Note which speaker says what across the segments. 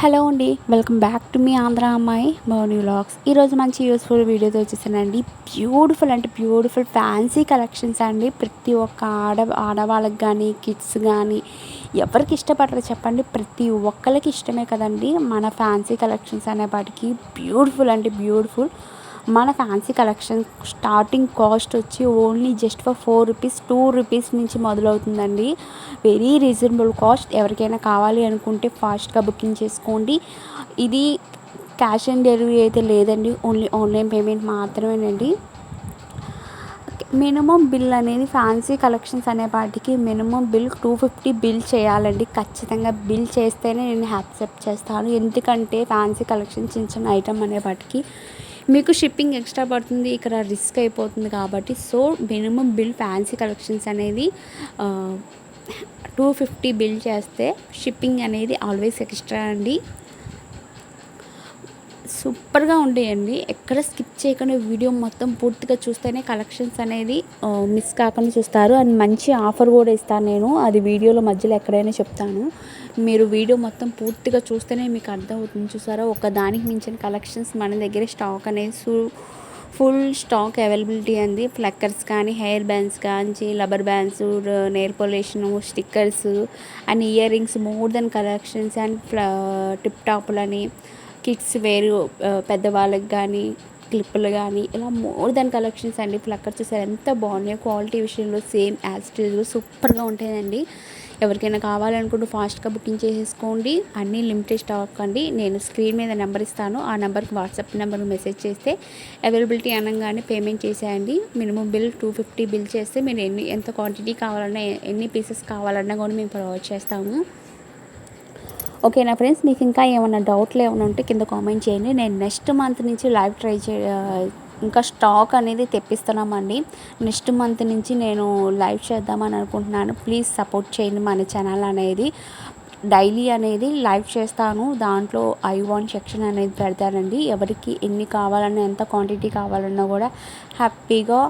Speaker 1: Hello అండి, welcome back to me Andhra అమ్మాయి మౌని vlogs. ఈరోజు మంచి యూస్ఫుల్ వీడియోతో వచ్చేసానండి. బ్యూటిఫుల్ అంటే బ్యూటిఫుల్ ఫ్యాన్సీ కలెక్షన్స్ అండి. ప్రతి ఒక్క ఆడవాళ్ళకి కానీ కిడ్స్ కానీ ఎవరికి ఇష్టపడరు చెప్పండి, ప్రతి ఒక్కరికి ఇష్టమే కదండి మన ఫ్యాన్సీ కలెక్షన్స్ అనేపాటికి. బ్యూటిఫుల్ అంటే బ్యూటిఫుల్ మన ఫ్యాన్సీ కలెక్షన్ స్టార్టింగ్ కాస్ట్ వచ్చి only just for 4 rupees 2 rupees నుంచి మొదలవుతుందండి. Very reasonable cost. ఎవరికైనా కావాలి అనుకుంటే ఫాస్ట్గా బుకింగ్ చేసుకోండి. ఇది క్యాష్ ఆన్ డెలివరీ అయితే లేదండి, ఓన్లీ ఆన్లైన్ పేమెంట్ మాత్రమేనండి. మినిమం బిల్ అనేది ఫ్యాన్సీ కలెక్షన్స్ అనేపాటికి మినిమం బిల్ 250 బిల్ చేయాలండి. ఖచ్చితంగా బిల్ చేస్తేనే నేను యాక్సెప్ట్ చేస్తాను. ఎందుకంటే ఫ్యాన్సీ కలెక్షన్ చిన్న చిన్న ఐటమ్ అనేపాటికి మీకు షిప్పింగ్ ఎక్స్ట్రా పడుతుంది, ఇక్కడ రిస్క్ అయిపోతుంది కాబట్టి. So minimum bill fancy collections అనేది 250 బిల్ చేస్తే షిప్పింగ్ అనేది ఆల్వేస్ ఎక్స్ట్రా అండి. సూపర్గా ఉంటాయండి. ఎక్కడ స్కిప్ చేయకుండా వీడియో మొత్తం పూర్తిగా చూస్తేనే కలెక్షన్స్ అనేది మిస్ కాకుండా చూస్తారు. అండ్ మంచి ఆఫర్ కూడా ఇస్తాను నేను, అది వీడియోలో మధ్యలో ఎక్కడైనా చెప్తాను. మీరు వీడియో మొత్తం పూర్తిగా చూస్తేనే మీకు అర్థమవుతుంది. చూసారా, ఒక దానికి మించిన కలెక్షన్స్ మన దగ్గర స్టాక్ అనేది ఫుల్ స్టాక్ అవైలబిలిటీ అంది. ఫ్లక్కర్స్ కానీ, హెయిర్ బ్యాండ్స్ కానీ, రబ్బర్ బ్యాండ్స్, నెయిల్ పాలిషను, stickers and earrings, more than collections and tip టాపులని, కిడ్స్ వేరు పెద్దవాళ్ళకి కానీ క్లిప్పులు కానీ, ఇలా మోర్ దెన్ కలెక్షన్స్ అండి. ఫ్లక్కర్స్ చూసారు ఎంత బాగున్నాయో, క్వాలిటీ విషయంలో సేమ్ యాజ్ ఇట్ ఈజ్ సూపర్గా ఉంటాయండి. ఎవరికైనా కావాలనుకుంటూ ఫాస్ట్గా బుకింగ్ చేసేసుకోండి. అన్నీ లిమిటెడ్ స్టాక్ అండి. నేను స్క్రీన్ మీద నెంబర్ ఇస్తాను, ఆ నెంబర్కి వాట్సాప్ నెంబర్కి మెసేజ్ చేస్తే అవైలబిలిటీ అనగానే పేమెంట్ చేసేయండి. మినిమం బిల్ 250 బిల్ చేస్తే మీరు ఎంత క్వాంటిటీ కావాలన్నా, ఎన్ని పీసెస్ కావాలన్నా కూడా మేము ప్రొవైడ్ చేస్తాము. ఓకేనా ఫ్రెండ్స్, మీకు ఇంకా ఏమైనా డౌట్లు ఏమైనా ఉంటే కింద కామెంట్ చేయండి. నేను నెక్స్ట్ మంత్ నుంచి లైవ్ ట్రై ఇంకా స్టాక్ అనేది తెప్పిస్తున్నామండి. నెక్స్ట్ మంత్ నుంచి నేను లైవ్ చేద్దామని అనుకుంటున్నాను. ప్లీజ్ సపోర్ట్ చేయండి మన ఛానల్ అనేది. డైలీ అనేది లైవ్ చేస్తాను, దాంట్లో I1 సెక్షన్ అనేది పెడతానండి. ఎవరికి ఎన్ని కావాలన్నా, ఎంత క్వాంటిటీ కావాలన్నా కూడా హ్యాపీగా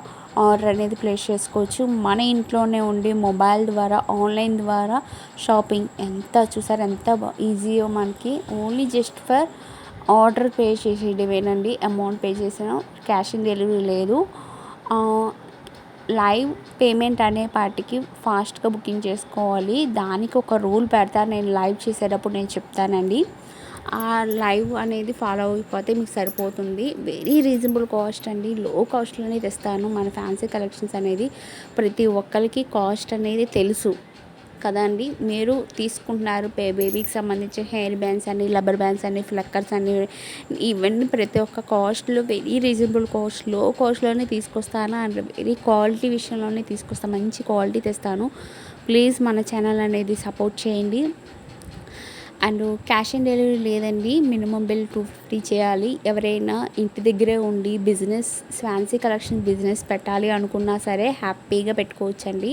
Speaker 1: ఆర్డర్ అనేది ప్లేస్ చేసుకోవచ్చు. మన ఇంట్లోనే ఉండి మొబైల్ ద్వారా, ఆన్లైన్ ద్వారా షాపింగ్ చూసారు ఎంత ఈజీయో మనకి. Only just for order pay చేసేయడమేనండి. అమౌంట్ పే చేసిన క్యాష్ ఆన్ డెలివరీ లేదు. లైవ్ పేమెంట్ అనే పాటికి ఫాస్ట్గా బుకింగ్ చేసుకోవాలి. దానికి ఒక రూల్ పెడతాను, నేను లైవ్ చేసేటప్పుడు నేను చెప్తానండి. ఆ లైవ్ అనేది ఫాలో అయిపోతే మీకు సరిపోతుంది. వెరీ రీజనబుల్ కాస్ట్ అండి, లో కాస్ట్లోనే తెస్తాను. మన ఫ్యాన్సీ కలెక్షన్స్ అనేది ప్రతి ఒక్కరికి కాస్ట్ అనేది తెలుసు కదండి. మీరు తీసుకుంటున్నారు బేబీకి సంబంధించిన హెయిర్ బ్యాండ్స్ అని, రబ్బర్ బ్యాండ్స్ అని, ఫ్లక్కర్స్ అని, ఇవన్నీ ప్రతి ఒక్క కాస్ట్లో వెరీ రీజనబుల్ కాస్ట్, లో కాస్ట్లోనే తీసుకొస్తాను. అండ్ వెరీ క్వాలిటీ విషయంలోనే తీసుకొస్తాను, మంచి క్వాలిటీ తెస్తాను. ప్లీజ్ మన ఛానల్ అనేది సపోర్ట్ చేయండి. అండ్ క్యాష్ ఆన్ డెలివరీ లేదండి, మినిమం బిల్ 250 చేయాలి. ఎవరైనా ఇంటి దగ్గరే ఉండి బిజినెస్, ఫ్యాన్సీ కలెక్షన్ బిజినెస్ పెట్టాలి అనుకున్నా సరే హ్యాపీగా పెట్టుకోవచ్చండి.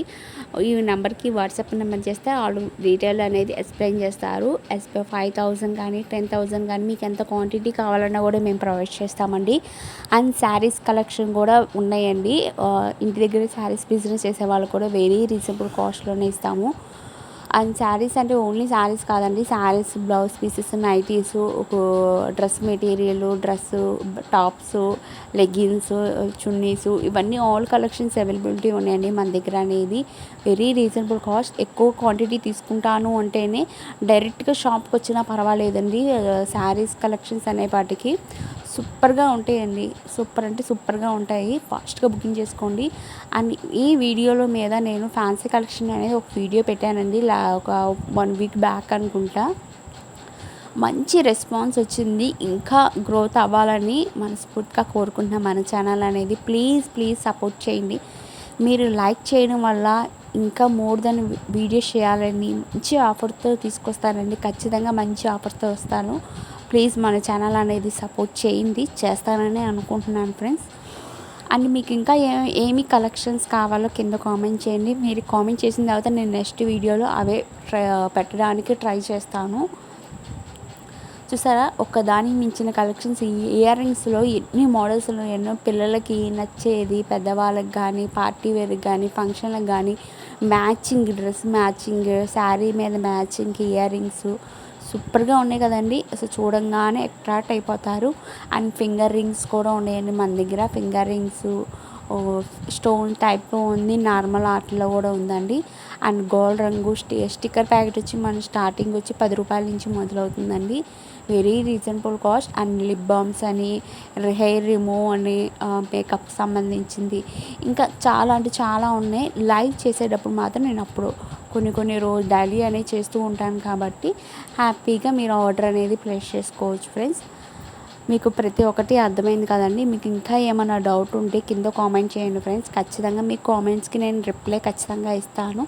Speaker 1: ఈ నెంబర్కి వాట్సాప్ నెంబర్ చేస్తే వాళ్ళు డీటెయిల్ అనేది ఎక్స్ప్లెయిన్ చేస్తారు. 5,000 కానీ 10,000 కానీ మీకు ఎంత క్వాంటిటీ కావాలన్నా కూడా మేము ప్రొవైడ్ చేస్తామండి. అండ్ శారీస్ కలెక్షన్ కూడా ఉన్నాయండి. ఇంటి దగ్గర శారీస్ బిజినెస్ చేసే వాళ్ళు కూడా వెరీ రీజనబుల్ కాస్ట్లోనే ఇస్తాము. అండ్ శారీస్ అంటే ఓన్లీ శారీస్ కాదండి, శారీస్, బ్లౌజ్ పీసెస్, నైటీస్, ఒక dress material, dress, tops, leggings, chunnis, ఇవన్నీ ఆల్ కలెక్షన్స్ అవైలబిలిటీ ఉన్నాయండి మన దగ్గర అనేది. Very reasonable cost. ఎక్కువ క్వాంటిటీ తీసుకుంటాను అంటేనే డైరెక్ట్గా షాప్కి వచ్చినా పర్వాలేదండి. శారీస్ కలెక్షన్స్ అనేపాటికి సూపర్గా ఉంటాయండి. సూపర్ అంటే సూపర్గా ఉంటాయి. ఫాస్ట్గా బుకింగ్ చేసుకోండి. అండ్ ఈ వీడియోలో మీద నేను ఫ్యాన్సీ కలెక్షన్ అనేది ఒక వీడియో పెట్టానండి, ఒక 1 వీక్ బ్యాక్ అనుకుంటా. మంచి రెస్పాన్స్ వచ్చింది. ఇంకా గ్రోత్ అవ్వాలని మనస్ఫూర్తిగా కోరుకుంటున్నాను మన ఛానల్ అనేది. ప్లీజ్ సపోర్ట్ చేయండి. మీరు లైక్ చేయడం వల్ల ఇంకా మోర్ దెన్ వీడియోస్ చేయాలని మంచి ఆఫర్తో తీసుకొస్తానండి. ఖచ్చితంగా మంచి ఆఫర్తో వస్తాను. ప్లీజ్ మన ఛానల్ అనేది సపోర్ట్ చేయండి, చేస్తానని అనుకుంటున్నాను ఫ్రెండ్స్. అండ్ మీకు ఇంకా ఏమి కలెక్షన్స్ కావాలో కింద కామెంట్ చేయండి. మీరు కామెంట్ చేసిన తర్వాత నేను నెక్స్ట్ వీడియోలో అవే పెట్టడానికి ట్రై చేస్తాను. చూసారా, ఒక్కదానికి మించిన కలెక్షన్స్. ఇయర్ రింగ్స్లో ఎన్ని మోడల్స్లో, ఎన్నో పిల్లలకి నచ్చేది, పెద్దవాళ్ళకి కానీ, పార్టీ వేర్కి కానీ, ఫంక్షన్లకు కానీ, మ్యాచింగ్ డ్రెస్, మ్యాచింగ్ శారీ మీద మ్యాచింగ్ ఇయర్ రింగ్స్, సూపర్గా ఉన్నాయి కదండి. అసలు చూడంగానే అట్రాక్ట్ అయిపోతారు. అండ్ ఫింగర్ రింగ్స్ కూడా ఉన్నాయండి మన దగ్గర. ఫింగర్ రింగ్స్ స్టోన్ టైప్లో ఉంది, నార్మల్ ఆర్ట్లో కూడా ఉందండి. అండ్ గోల్డ్ రంగు స్టిక్కర్ ప్యాకెట్ వచ్చి మన స్టార్టింగ్ వచ్చి 10 రూపాయల నుంచి మొదలవుతుందండి. Very reasonable cost. And lip balms అని, హెయిర్ రిమూవ్ అని, మేకప్ సంబంధించింది ఇంకా చాలా అంటే చాలా ఉన్నాయి. లైవ్ చేసేటప్పుడు మాత్రం నేను అప్పుడు కొన్ని రోజు డైలీ అనేది చేస్తూ ఉంటాను కాబట్టి హ్యాపీగా మీరు ఆర్డర్ అనేది ప్లేస్ చేసుకోవచ్చు ఫ్రెండ్స్. మీకు ప్రతి ఒక్కటి అర్థమైంది కదండి. మీకు ఇంకా ఏమైనా డౌట్ ఉంటే కింద కామెంట్ చేయండి ఫ్రెండ్స్. ఖచ్చితంగా మీ కామెంట్స్కి నేను రిప్లై ఖచ్చితంగా ఇస్తాను.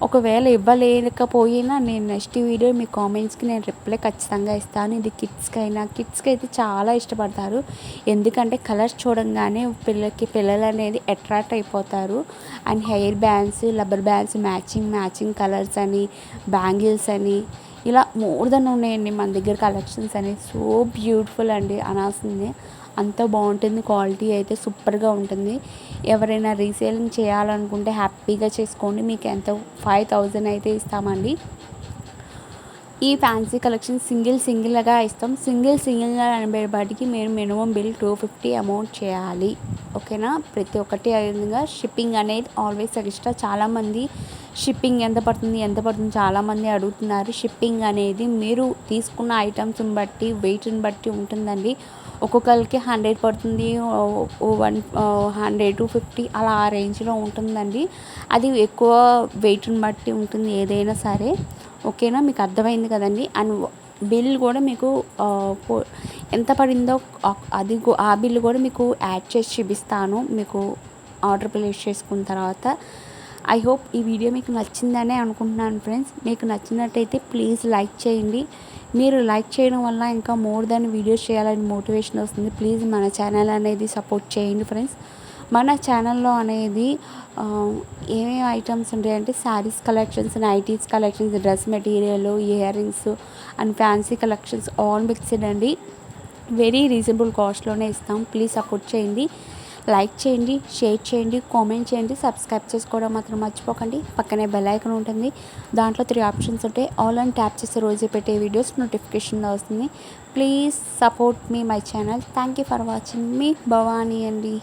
Speaker 1: ఒకవేళ ఇవ్వలేకపోయినా నేను నెక్స్ట్ వీడియో మీ కామెంట్స్కి నేను రిప్లై ఖచ్చితంగా ఇస్తాను. ఇది కిడ్స్కి అయితే చాలా ఇష్టపడతారు. ఎందుకంటే కలర్స్ చూడంగానే పిల్లలు అనేది అట్రాక్ట్ అయిపోతారు. And hair bands, rubber bands, matching colours అని, బ్యాంగిల్స్ అని, ఇలా మోర్ దెన్ ఉన్నాయండి మన దగ్గర కలెక్షన్స్ అనేది. సో బ్యూటిఫుల్ అండి అనాల్సిందే. అంత బాగుంటుంది. క్వాలిటీ అయితే సూపర్గా ఉంటుంది. ఎవరైనా రీసేలింగ్ చేయాలనుకుంటే హ్యాపీగా చేసుకోండి. మీకు ఎంత 5000 అయితే ఇస్తామండి. ఈ ఫ్యాన్సీ కలెక్షన్ సింగిల్గా ఇస్తాం. సింగిల్గా అనేపాటికి మీరు మినిమం బిల్ 250 అమౌంట్ చేయాలి. ఓకేనా. ప్రతి ఒక్కటి విధంగా షిప్పింగ్ అనేది ఆల్వేస్ ఎక్స్ట్రా. చాలామంది షిప్పింగ్ ఎంత పడుతుంది చాలామంది అడుగుతున్నారు. షిప్పింగ్ అనేది మీరు తీసుకున్న ఐటమ్స్ని బట్టి, వెయిట్ని బట్టి ఉంటుందండి. ఒక్కొక్కరికి 100 పడుతుంది, 100 250 అలా ఆ రేంజ్లో ఉంటుందండి. అది ఎక్కువ వెయిట్ని బట్టి ఉంటుంది ఏదైనా సరే. ఓకేనా. మీకు అర్థమైంది కదండి. అండ్ బిల్ కూడా మీకు ఎంత పడిందో అది ఆ బిల్ కూడా మీకు యాడ్ చేసి చూపిస్తాను మీకు ఆర్డర్ ప్లేస్ చేసుకున్న తర్వాత. ఐ హోప్ ఈ వీడియో మీకు నచ్చిందనే అనుకుంటున్నాను ఫ్రెండ్స్. మీకు నచ్చినట్టయితే ప్లీజ్ లైక్ చేయండి. మీరు లైక్ చేయడం వల్ల ఇంకా మోర్ దాన్ వీడియోస్ చేయాలని మోటివేషన్ వస్తుంది. ప్లీజ్ మన ఛానల్ అనేది సపోర్ట్ చేయండి ఫ్రెండ్స్. మన ఛానల్లో అనేది ఏమేమి ఐటమ్స్ ఉంటాయంటే saris collections, nighties collections, dress material, ear rings and fancy collections all mixed అండి. వెరీ రీజనబుల్ కాస్ట్లోనే ఇస్తాం. ప్లీజ్ సపోర్ట్ చేయండి. లైక్ చేయండి, షేర్ చేయండి, కామెంట్ చేయండి, సబ్స్క్రైబ్ చేసుకోవడం మాత్రం మర్చిపోకండి. పక్కనే బెల్ ఐకాన్ ఉంటుంది. దాంట్లో 3 ఆప్షన్స్ ఉంటాయి. ఆల్ అని ట్యాప్ చేస్తే రోజు పెట్టే వీడియోస్ నోటిఫికేషన్లో వస్తుంది. Please support me my channel. Thank you for watching. మీ భవానీ అండి.